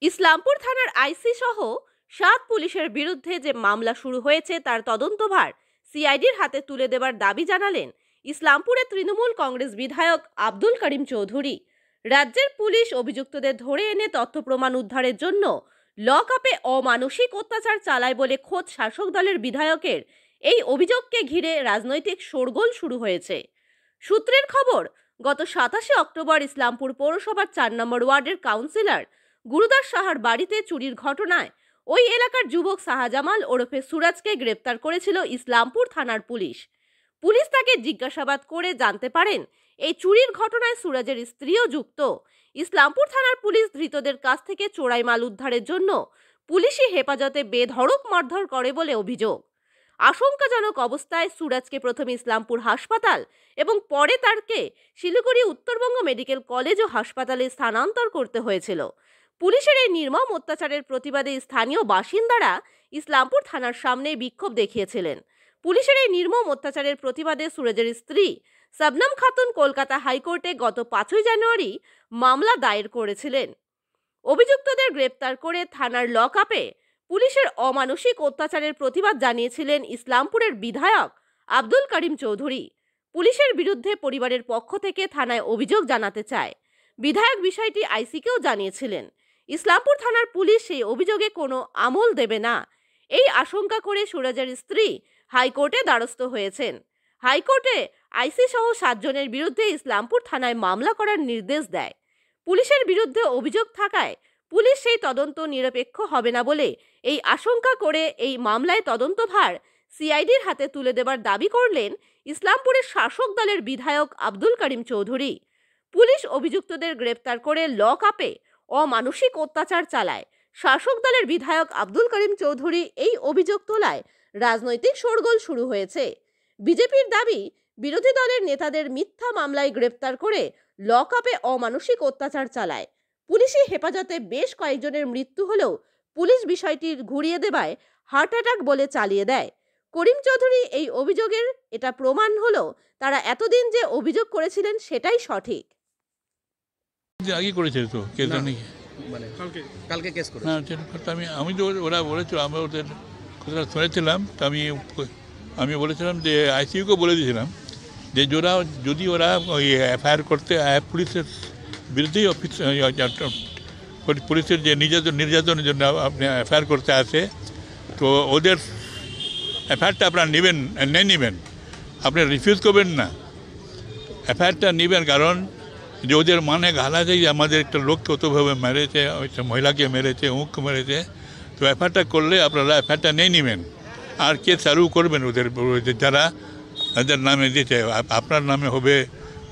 ইসলামপুর থানার আইসি সহ 7 পুলিশের বিরুদ্ধে যে মামলা শুরু হয়েছে তার তদন্তভার সিআইডির হাতে তুলে দেবার দাবি জানালেন ইসলামপুরের তৃণমূল কংগ্রেস বিধায়ক আব্দুল করিম চৌধুরী। রাজ্যের পুলিশ অভিযুক্তদের ধরে এনে তথ্য প্রমাণ উদ্ধারের জন্য লক আপে অমানসিক অত্যাচার চালায় বলে খোদ শাসক দলের বিধায়কের এই অভিযোগকে ঘিরে রাজনৈতিক শোরগোল শুরু হয়েছে। সূত্রের খবর, গত 27 অক্টোবর ইসলামপুর পৌরসভার 4 নম্বর ওয়ার্ডের কাউন্সিলর গুরুদাস সাহার বাড়িতে চুরির ঘটনায় ওই এলাকার যুবক শাহজামাল ওরফে সুরাজকে গ্রেপ্তার করেছিল ইসলামপুর থানার পুলিশ। পুলিশ তাকে জিজ্ঞাসাবাদ করে জানতে পারেন এই চুরির ঘটনায় সুরাজের স্ত্রীও যুক্ত। ইসলামপুর থানার পুলিশ ধৃতদের কাছ থেকে চোরাই মাল উদ্ধারের জন্য পুলিশি হেফাজতে বেধড়ক মারধর করে বলে অভিযোগ। আশঙ্কাজনক অবস্থায় সুরাজকে প্রথমে ইসলামপুর হাসপাতাল এবং পরে তাকে শিলিগুড়ি উত্তরবঙ্গ মেডিকেল কলেজ ও হাসপাতালে স্থানান্তর করতে হয়েছিল। পুলিশের এই নির্মম অত্যাচারের প্রতিবাদে স্থানীয় বাসিন্দারা ইসলামপুর থানার সামনে বিক্ষোভ দেখিয়েছিলেন। পুলিশের এই নির্মম অত্যাচারের প্রতিবাদে সুরজের স্ত্রী শবনম খাতুন কলকাতা হাইকোর্টে গত 5 জানুয়ারি মামলা দায়ের করেছিলেন। অভিযুক্তদের গ্রেপ্তার করে থানার লক আপে পুলিশের অমানসিক অত্যাচারের প্রতিবাদ জানিয়েছিলেন ইসলামপুরের বিধায়ক আব্দুল করিম চৌধুরী। পুলিশের বিরুদ্ধে পরিবারের পক্ষ থেকে থানায় অভিযোগ জানাতে চায়। বিধায়ক বিষয়টি আইসিকেও জানিয়েছিলেন। ইসলামপুর থানার পুলিশ সেই অভিযোগে কোনো আমল দেবে না, এই আশঙ্কা করে সুরজের স্ত্রী হাইকোর্টে দ্বারস্থ হয়েছেন। হাইকোর্টে আইসি সহ 7 জনের বিরুদ্ধে ইসলামপুর থানায় মামলা করার নির্দেশ দেয়। পুলিশের বিরুদ্ধে অভিযোগ থাকায় পুলিশ সেই তদন্ত নিরপেক্ষ হবে না বলে এই আশঙ্কা করে এই মামলায় তদন্তভার সিআইডির হাতে তুলে দেবার দাবি করলেন ইসলামপুরের শাসক দলের বিধায়ক আব্দুল করিম চৌধুরী। পুলিশ অভিযুক্তদের গ্রেপ্তার করে লক আপে অমানসিক অত্যাচার চালায়। শাসক দলের বিধায়ক আব্দুল করিম চৌধুরী এই অভিযোগ তোলায় রাজনৈতিক শোরগোল শুরু হয়েছে। বিজেপির দাবি, বিরোধী দলের নেতাদের মিথ্যা মামলায় গ্রেপ্তার করে লক আপে অমানসিক অত্যাচার চালায়। পুলিশি হেফাজতে বেশ কয়েকজনের মৃত্যু হলেও পুলিশ বিষয়টি ঘুরিয়ে দেওয়ায় হার্ট অ্যাটাক বলে চালিয়ে দেয়। করিম চৌধুরী এই অভিযোগের এটা প্রমাণ হলো তারা এতদিন যে অভিযোগ করেছিলেন সেটাই সঠিক। আগে করেছে তো কেস নাকি মানে কালকে কেস করে না, আমি তো ওরা বলেছিল, আমরা ওদের কথা শুনেছিলাম। তো আমি বলেছিলাম যে আইসিইউকে বলে দিয়েছিলাম যে যদি ওরা ওই এফআইআর করতে পুলিশের বিরুদ্ধেই পুলিশের যে নির্যাতনের জন্য আপনি এফআইআর করতে আসে, তো ওদের এফআইআরটা আপনারা নেবেন, আপনি রিফিউজ করবেন না, এফআইআরটা নেবেন। কারণ যে ওদের মানে গালাতে যে আমাদের একটা লোককে অতভাবে মেরেছে, একটা মহিলাকে মেরেছে, অমুককে মেরেছে, তো এফআইআরটা করলে আপনারা এফআইআরটা নেবেন আর কে চালু করবেন ওদের যারা এদের নামে দিতে, আপনার নামে হবে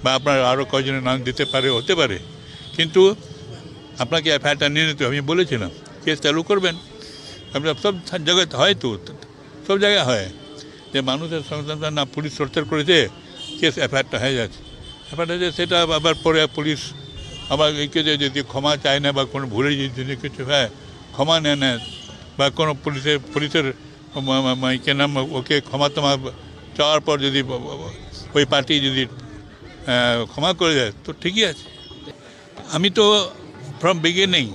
বা আপনার আরও কয়জনের নাম দিতে হতে পারে, কিন্তু আপনাকে এফআইআরটা নিয়ে নিতে আমি বলেছিলাম কেস চালু করবেন। আপনার সব জায়গায় হয়, তো সব জায়গায় হয় যে মানুষের সংস্থান না পুলিশ টর্চার করেছে, কেস এফআইআরটা হয়ে যাচ্ছে, এফআইআর সেটা আবার পরে পুলিশ আবার একে যদি ক্ষমা চায় না বা কোনো ভুলে যদি কিছু হয় ক্ষমা নেয় না, বা কোনো পুলিশের কে নাম ওকে ক্ষমা চাওয়ার পর যদি ওই পার্টি যদি ক্ষমা করে দেয় তো ঠিকই আছে। আমি তো ফ্রম বিগিনিং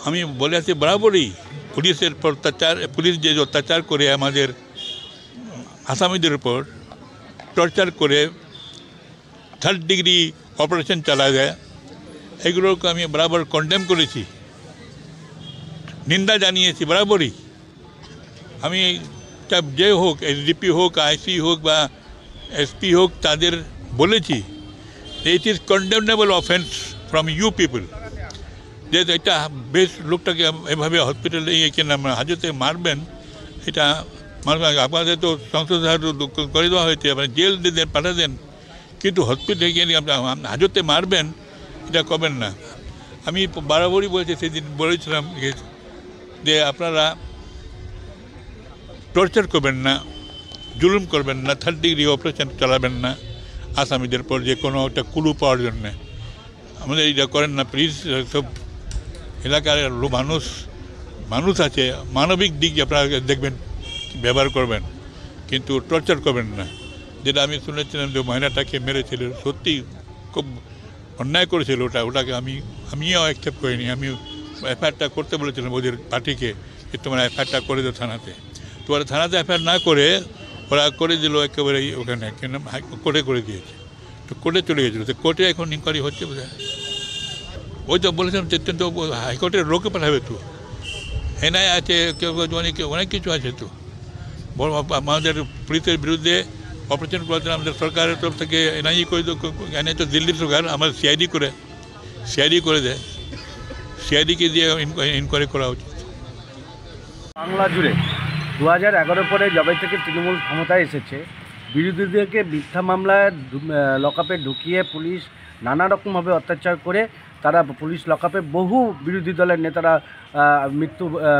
আমি বলে আছি বরাবরই পুলিশের অত্যাচার, পুলিশ যে অত্যাচার করে আমাদের আসামিদের উপর টর্চার করে 3rd ডিগ্রি অপারেশন চালায় দেয়, এগুলোকে আমি বরাবর কন্ডেম করেছি, নিন্দা জানিয়েছি বরাবরই। আমি যে হোক, এসডিপি হোক, আইসি হোক বা এসপি হোক, তাদের বলেছি যে it is condemnable offence from you people, যে এটা বেশ লোকটাকে এভাবে হসপিটালে হাজতে মারবেন, এটা আপনাদের তো সংসদ করে দেওয়া হয়েছে, মানে জেল দিয়ে পাঠাতেন, কিন্তু হসপিটালে গিয়ে হাজতে মারবেন, এটা করবেন না। আমি বরাবরই বলেছি, সেদিন বলেছিলাম যে আপনারা টর্চার করবেন না, জুলুম করবেন না, 3rd ডিগ্রি অপারেশন চালাবেন না আসামিদের পর যে কোনো একটা কুলু পাওয়ার জন্যে। আমাদের এটা করেন না প্লিজ। সব এলাকার মানুষ আছে, মানবিক দিক আপনারা দেখবেন, ব্যবহার করবেন, কিন্তু টর্চার করবেন না। যেটা আমি শুনেছিলাম যে মহিলাটাকে মেরেছিল, সত্যি খুব অন্যায় করেছিল, ওটাকে আমিও অ্যাকসেপ্ট করিনি। আমি এফআইআরটা করতে বলেছিলাম ওদের পার্টিকে যে তোমরা এফআইআরটা করে দাও থানাতে। তো ওরা থানাতে এফআইআর না করে ওরা করে দিল একেবারে ওখানে কেন কোর্টে করে দিয়েছে। তো কোর্টে চলে গেছিলো, তো কোর্টে এখন ইনকোয়ারি হচ্ছে বোধ হয়। ওই তো বলেছিলাম তো হাইকোর্টের লোকে পাঠাবে তো, এনআই আছে, কেউ অনেক কিছু আছে তো। বড় আমাদের পুলিশের বিরুদ্ধে অপারেশন করেছেন আমাদের সরকারের তরফ থেকে এনআইএ করে এনআই তো দিল্লির সরকার, আমাদের সিআইডি করে দেয়, সিআইডিকে দিয়ে ইনকোয়ারি করা উচিত। বাংলা জুড়ে 2011 পরে যবে থেকে তৃণমূল ক্ষমতায় এসেছে, বিরোধীদেরকে মিথ্যা মামলায় লকআপে ঢুকিয়ে পুলিশ নানা রকমভাবে অত্যাচার করে তারা পুলিশ লকআপে বহু বিরোধী দলের নেতারা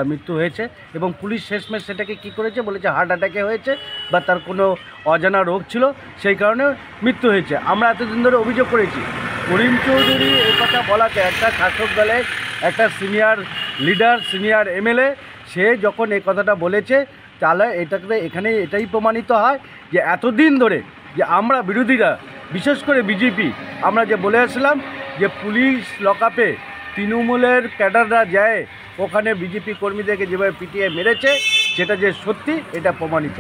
মৃত্যু হয়েছে এবং পুলিশ শেষমেশ সেটাকে কী করেছে বলেছে হার্ট অ্যাটাকে হয়েছে বা তার কোনো অজানা রোগ ছিল, সেই কারণে মৃত্যু হয়েছে। আমরা এতদিন ধরে অভিযোগ করেছি, করিম চৌধুরী এই কথা বলাতে একটা শাসক দলের একটা সিনিয়র লিডার, সিনিয়র এমএলএ, সে যখন এই কথাটা বলেছে তাহলে এখানে এটাই প্রমাণিত হয় যে এতদিন ধরে যে আমরা বিরোধীরা, বিশেষ করে বিজেপি, আমরা যে বলে আসলাম যে পুলিশ লকআপে তৃণমূলের ক্যাডাররা যায় ওখানে বিজেপি কর্মীদেরকে যেভাবে পিটিয়ে মেরেছে সেটা যে সত্যি এটা প্রমাণিত।